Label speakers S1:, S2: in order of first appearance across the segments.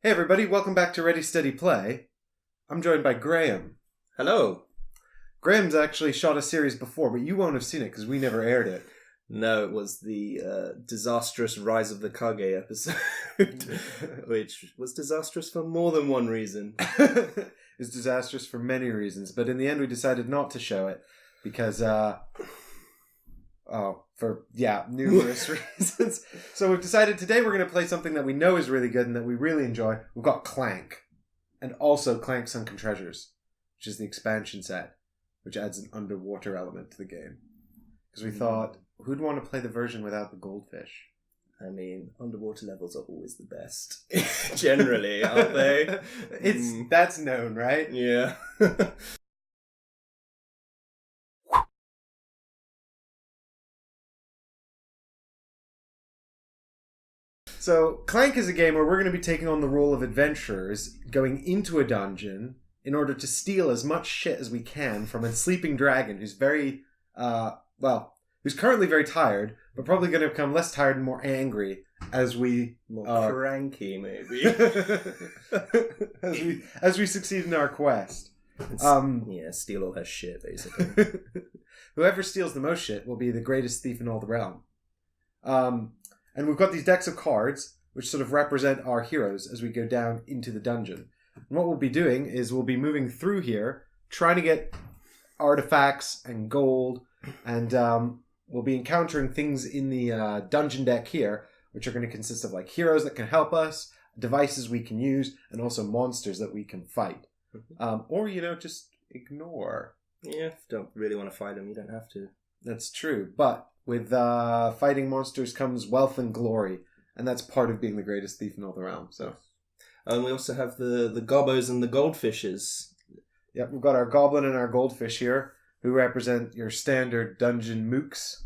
S1: Hey everybody, welcome back to Ready Steady Play. I'm joined by Graham.
S2: Hello.
S1: Graham's actually shot a series before, but you won't have seen it because we never aired it.
S2: No, it was the disastrous Rise of the Kage episode, which was disastrous for more than one reason.
S1: It's disastrous for many reasons, but in the end we decided not to show it because, numerous reasons. So we've decided today we're going to play something that we know is really good and that we really enjoy. We've got Clank, and also Clank Sunken Treasures, which is the expansion set, which adds an underwater element to the game. Because we thought, who'd want to play the version without the goldfish?
S2: I mean, underwater levels are always the best. Generally, aren't they?
S1: That's known, right?
S2: Yeah.
S1: So, Clank is a game where we're going to be taking on the role of adventurers, going into a dungeon in order to steal as much shit as we can from a sleeping dragon who's who's currently very tired, but probably going to become less tired and more angry as we...
S2: More cranky, maybe.
S1: as we succeed in our quest.
S2: Steal all her shit, basically.
S1: Whoever steals the most shit will be the greatest thief in all the realm. And we've got these decks of cards, which sort of represent our heroes as we go down into the dungeon. And what we'll be doing is we'll be moving through here, trying to get artifacts and gold, and we'll be encountering things in the dungeon deck here, which are going to consist of like heroes that can help us, devices we can use, and also monsters that we can fight. Or, just ignore.
S2: Yeah, if you don't really want to fight them, you don't have to.
S1: That's true, but with fighting monsters comes wealth and glory, and that's part of being the greatest thief in all the realm. So,
S2: and we also have the gobbos and the goldfishes.
S1: Yep, we've got our goblin and our goldfish here, who represent your standard dungeon mooks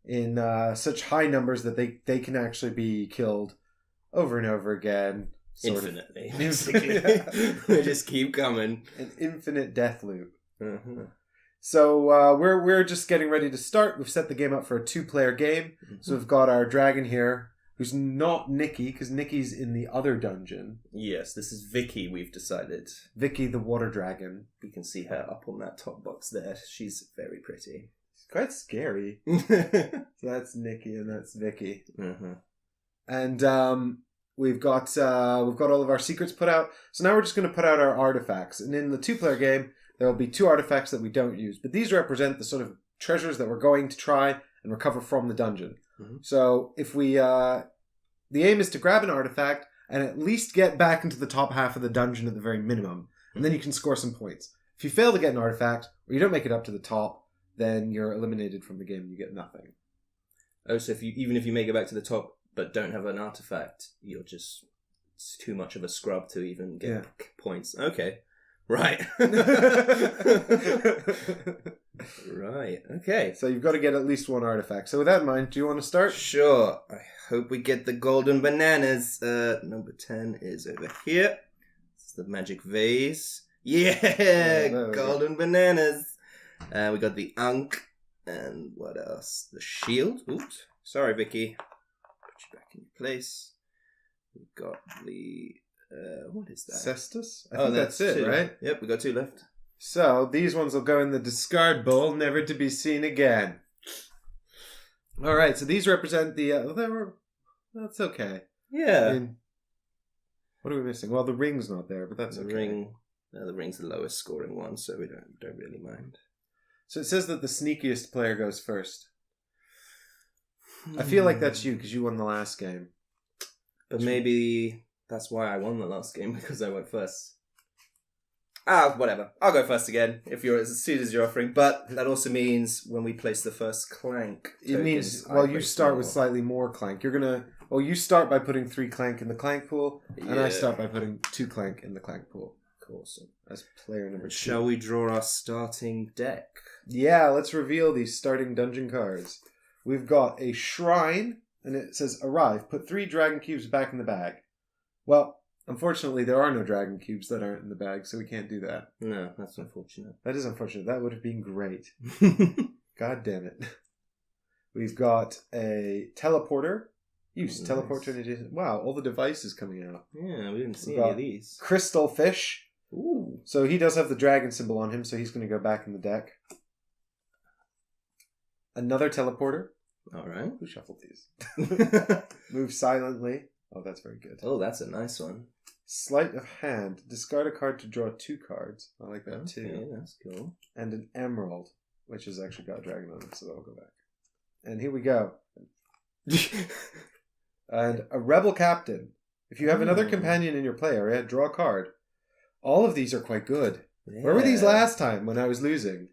S1: in such high numbers that they can actually be killed over and over again.
S2: Infinitely, basically. They just keep coming.
S1: An infinite death loop.
S2: Mm-hmm.
S1: So we're just getting ready to start. We've set the game up for a 2-player game. Mm-hmm. So we've got our dragon here, who's not Nikki, because Nikki's in the other dungeon.
S2: Yes, this is Vicky, we've decided.
S1: Vicky the water dragon.
S2: You can see her up on that top box there. She's very pretty.
S1: It's quite scary. So that's Nikki and that's Vicky.
S2: Mm-hmm.
S1: And we've got all of our secrets put out. So now we're just going to put out our artifacts. And in the 2-player game, there will be 2 artifacts that we don't use. But these represent the sort of treasures that we're going to try and recover from the dungeon. Mm-hmm. So if we... the aim is to grab an artifact and at least get back into the top half of the dungeon at the very minimum. And then you can score some points. If you fail to get an artifact, or you don't make it up to the top, then you're eliminated from the game and you get nothing.
S2: Oh, so even if you make it back to the top but don't have an artifact, you're just... It's too much of a scrub to even get points. Okay. Right. Right. Okay.
S1: So you've got to get at least 1 artifact. So with that in mind, do you want to start?
S2: Sure. I hope we get the golden bananas. Number 10 is over here. This is the magic vase. Yeah! Golden bananas. We got the Ankh. And what else? The shield. Oops. Sorry, Vicky. Put you back in your place. We've got the... what is that?
S1: Cestus? I think that's it,
S2: 2.
S1: Right?
S2: Yep, we got 2 left.
S1: So, these ones will go in the discard bowl, never to be seen again. Alright, so these represent the... that's okay.
S2: Yeah.
S1: I mean, what are we missing? Well, the ring's not there, but that's okay.
S2: The ring's the lowest scoring one, so we don't really mind.
S1: So it says that the sneakiest player goes first. I feel like that's you, because you won the last game.
S2: But maybe... That's why I won the last game, because I went first. Whatever. I'll go first again, as soon as you're offering. But that also means when we place the first Clank tokens,
S1: it means, you start with slightly more Clank. You're going to... you start by putting 3 Clank in the Clank pool, and I start by putting 2 Clank in the Clank pool.
S2: Awesome.
S1: As player number 2.
S2: Shall we draw our starting deck?
S1: Yeah, let's reveal these starting dungeon cards. We've got a shrine, and it says, arrive, put 3 dragon cubes back in the bag. Well, unfortunately, there are no dragon cubes that aren't in the bag, so we can't do that.
S2: No, that's unfortunate.
S1: That is unfortunate. That would have been great. God damn it. We've got a teleporter Use teleport to an adjacent. Wow, all the devices coming out.
S2: Yeah, we didn't see
S1: We've
S2: any
S1: got
S2: of these.
S1: Crystal fish.
S2: Ooh.
S1: So he does have the dragon symbol on him, so he's going to go back in the deck. Another teleporter.
S2: All right.
S1: Who shuffled these? Move silently. Oh, that's very good.
S2: Oh, that's a nice one.
S1: Sleight of hand. Discard a card to draw 2 cards. I like that
S2: Okay,
S1: too.
S2: that's cool.
S1: And an emerald, which has actually got a dragon on it, so that'll go back. And here we go. And a rebel captain. If you have another companion in your play area, draw a card. All of these are quite good.
S2: Yeah.
S1: Where were these last time when I was losing?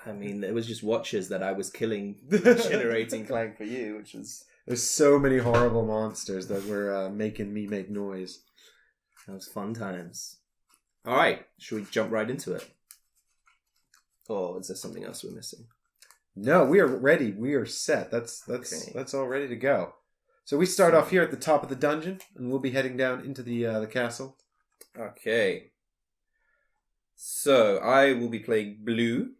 S2: I mean, it was just watches that I was killing, generating Clank for you, which was...
S1: There's so many horrible monsters that were making me make noise.
S2: That was fun times. All right, should we jump right into it? Or is there something else we're missing?
S1: No, we are ready. We are set. That's all ready to go. So we start off here at the top of the dungeon, and we'll be heading down into the castle.
S2: Okay. So I will be playing blue,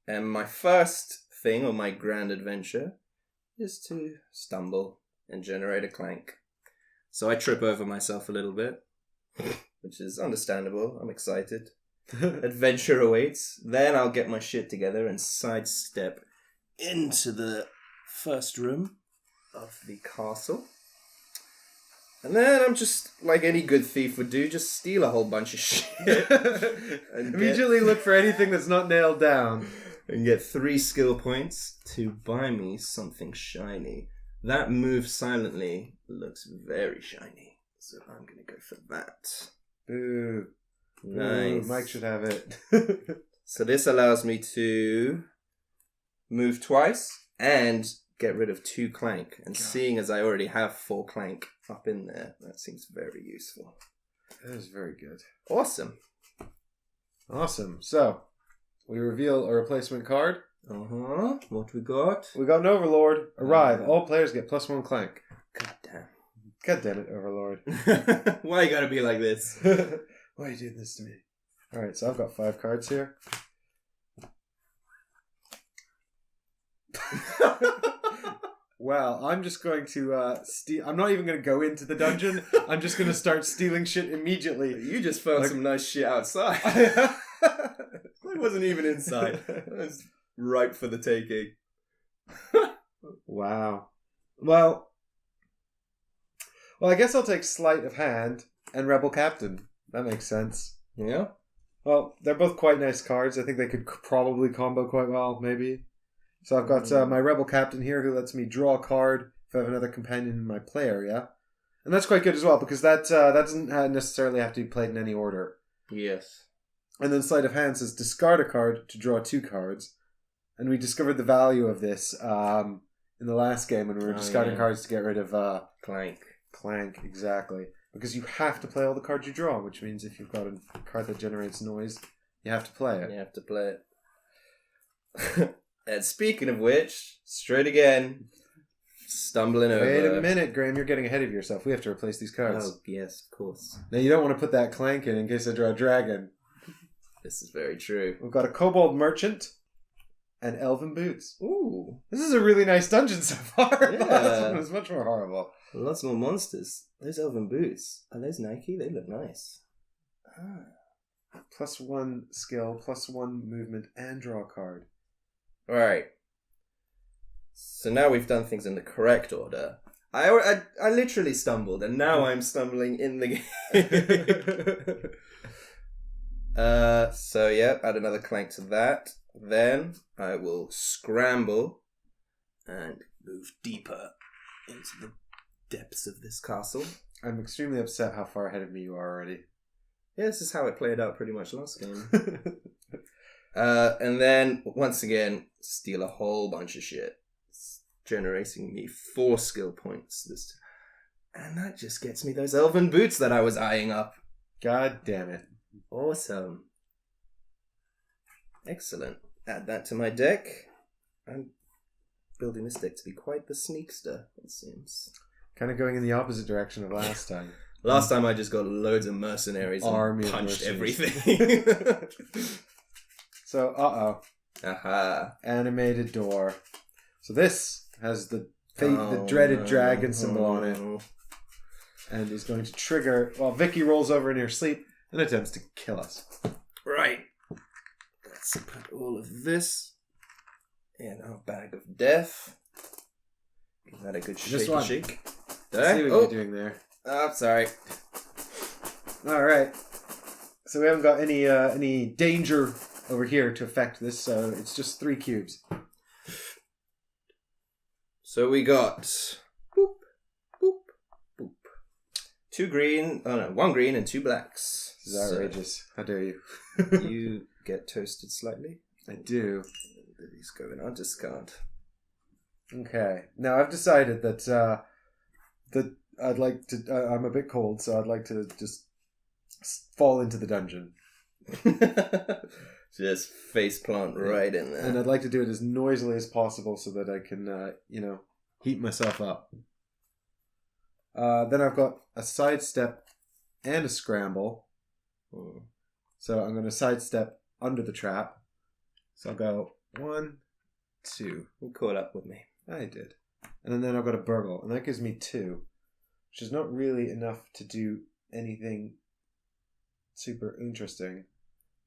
S2: and my first thing on my grand adventure is to stumble and generate a Clank. So I trip over myself a little bit, which is understandable. I'm excited. Adventure awaits. Then I'll get my shit together and sidestep into the first room of the castle. And then I'm just, like any good thief would do, just steal a whole bunch of shit. And
S1: Immediately look for anything that's not nailed down.
S2: And get 3 skill points to buy me something shiny. That move silently looks very shiny. So I'm going to go for that.
S1: Boo.
S2: Nice.
S1: Ooh, Mike should have it.
S2: So this allows me to move twice and get rid of 2 Clank. And seeing as I already have 4 Clank up in there, that seems very useful.
S1: That is very good.
S2: Awesome.
S1: So, we reveal a replacement card.
S2: What we got?
S1: We got an Overlord. Arrive. All players get +1 Clank. God damn it, Overlord.
S2: Why you gotta be like this?
S1: Why are you doing this to me? Alright, so I've got 5 cards here. Well, I'm just going to steal. I'm not even going to go into the dungeon. I'm just going to start stealing shit immediately.
S2: You just found some nice shit outside. I wasn't even inside. It was ripe for the taking.
S1: Wow. Well, I guess I'll take Sleight of Hand and Rebel Captain. That makes sense.
S2: Yeah?
S1: Well, they're both quite nice cards. I think they could probably combo quite well, maybe. So I've got my Rebel Captain here who lets me draw a card if I have another companion in my play area. And that's quite good as well because that doesn't necessarily have to be played in any order.
S2: Yes.
S1: And then Sleight of Hand says discard a card to draw 2 cards. And we discovered the value of this in the last game when we were discarding cards to get rid of
S2: Clank.
S1: Clank, exactly. Because you have to play all the cards you draw, which means if you've got a card that generates noise, you have to play it.
S2: You have to play it. And speaking of which, straight again, stumbling over.
S1: Wait a minute, Graham, you're getting ahead of yourself. We have to replace these cards.
S2: Oh, yes, of course.
S1: Now, you don't want to put that Clank in case I draw a dragon.
S2: This is very true.
S1: We've got a Kobold Merchant and Elven Boots.
S2: Ooh.
S1: This is a really nice dungeon so far.
S2: Yeah.
S1: The last one was much more horrible.
S2: Lots more monsters. Those Elven Boots. Are those Nike? They look nice.
S1: +1 skill, +1 movement, and draw a card.
S2: Alright. So now we've done things in the correct order. I literally stumbled, and now I'm stumbling in the game. So yeah, add another Clank to that. Then I will scramble and move deeper into the depths of this castle.
S1: I'm extremely upset how far ahead of me you are already.
S2: Yeah, this is how it played out pretty much last game. And then, once again, steal a whole bunch of shit. It's generating me 4 skill points. And that just gets me those Elven Boots that I was eyeing up.
S1: God damn it.
S2: Awesome. Excellent. Add that to my deck. I'm building this deck to be quite the sneakster, it seems.
S1: Kind of going in the opposite direction of last time.
S2: Last time I just got loads of mercenaries and punched everything.
S1: So,
S2: Aha.
S1: animated door. So this has the the dreaded dragon symbol on it. And is going to trigger while Vicky rolls over in her sleep and attempts to kill us.
S2: Right. Let's put all of this in our bag of death. Give that a good shake.
S1: Just one.
S2: Shake.
S1: Let's see what you're doing there.
S2: Oh, sorry.
S1: All right. So we haven't got any danger over here to affect this, so it's just 3 cubes.
S2: So we got boop, boop, boop. 2 green. Oh no, 1 green and 2 blacks.
S1: This is outrageous. How dare you?
S2: You get toasted slightly.
S1: I do.
S2: These go in our discard.
S1: Okay. Now I've decided that I'd like to. I'm a bit cold, so I'd like to just fall into the dungeon.
S2: Just face plant right in there.
S1: And I'd like to do it as noisily as possible so that I can, heat myself up. Then I've got a sidestep and a scramble. So I'm going to sidestep under the trap. So I'll go 1, 2.
S2: You caught up with me.
S1: I did. And then I've got a burgle, and that gives me 2, which is not really enough to do anything super interesting.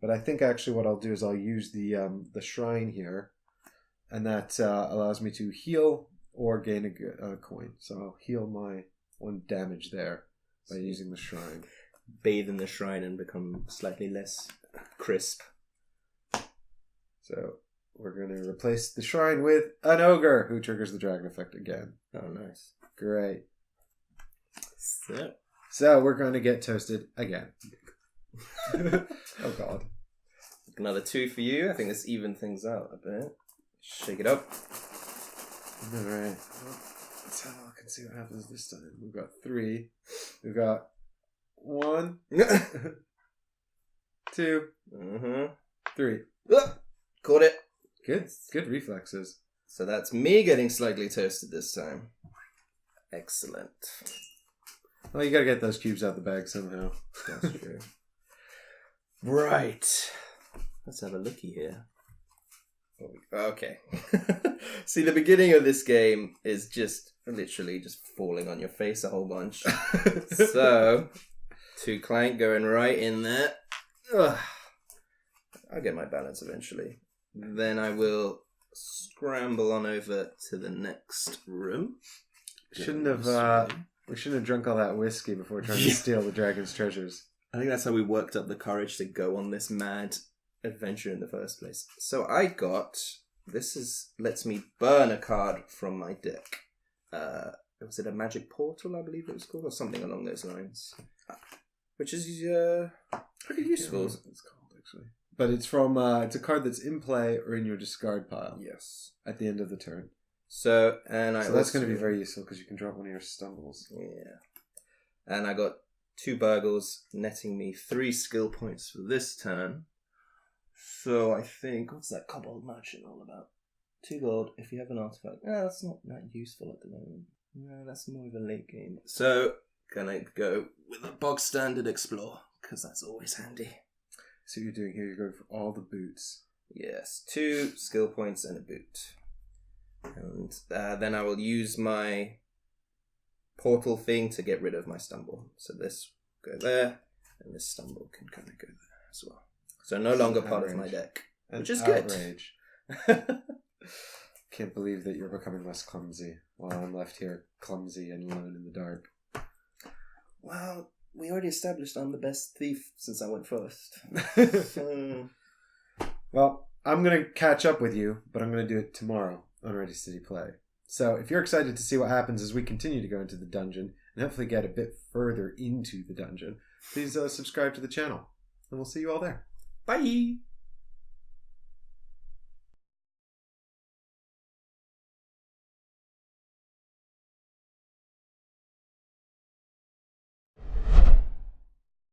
S1: But I think actually what I'll do is I'll use the shrine here, and that allows me to heal or gain a coin. So I'll heal my 1 damage there by using the shrine.
S2: Bathe in the shrine and become slightly less crisp.
S1: So we're going to replace the shrine with an ogre who triggers the dragon effect again.
S2: Oh, nice.
S1: Great. So we're going to get toasted again. Oh god.
S2: Another 2 for you. I think this even things out a bit. Shake it up.
S1: Alright. Well, let's have a look and see what happens this time. We've got 3. We've got 1. 2. 3.
S2: Caught it.
S1: Good reflexes.
S2: So that's me getting slightly toasted this time. Excellent.
S1: Well, you gotta get those cubes out of the bag somehow.
S2: That's true. Right. Let's have a looky here. Okay. See, the beginning of this game is just literally just falling on your face a whole bunch. So, 2 Clank going right in there. Ugh. I'll get my balance eventually. Then I will scramble on over to the next room.
S1: We shouldn't have drunk all that whiskey before trying to steal the dragon's treasures.
S2: I think that's how we worked up the courage to go on this mad adventure in the first place. So I got... lets me burn a card from my deck. Was it a magic portal, I believe it was called? Or something along those lines. Which is pretty useful.
S1: It's called, actually. But it's from... it's a card that's in play or in your discard pile.
S2: Yes.
S1: At the end of the turn.
S2: So
S1: that's going to be very useful because you can drop one of your stumbles.
S2: Yeah. And I got 2 burgles, netting me 3 skill points for this turn. So I think, what's that kobold merchant all about? 2 gold if you have an artifact. That's not that useful at the moment. No, that's more of a late game. So, gonna go with a bog standard explore, because that's always handy.
S1: So you're doing here, you're going for all the boots.
S2: Yes, 2 skill points and a boot. And then I will use my portal thing to get rid of my stumble. So this will go there, and this stumble can kind of go there as well. So no longer part of my deck, which is
S1: outrage. Can't believe that you're becoming less clumsy while I'm left here clumsy and alone in the dark.
S2: Well, we already established I'm the best thief since I went first.
S1: Well, I'm going to catch up with you, but I'm going to do it tomorrow on Ready City Play. So if you're excited to see what happens as we continue to go into the dungeon and hopefully get a bit further into the dungeon, please subscribe to the channel. And we'll see you all there.
S2: Bye!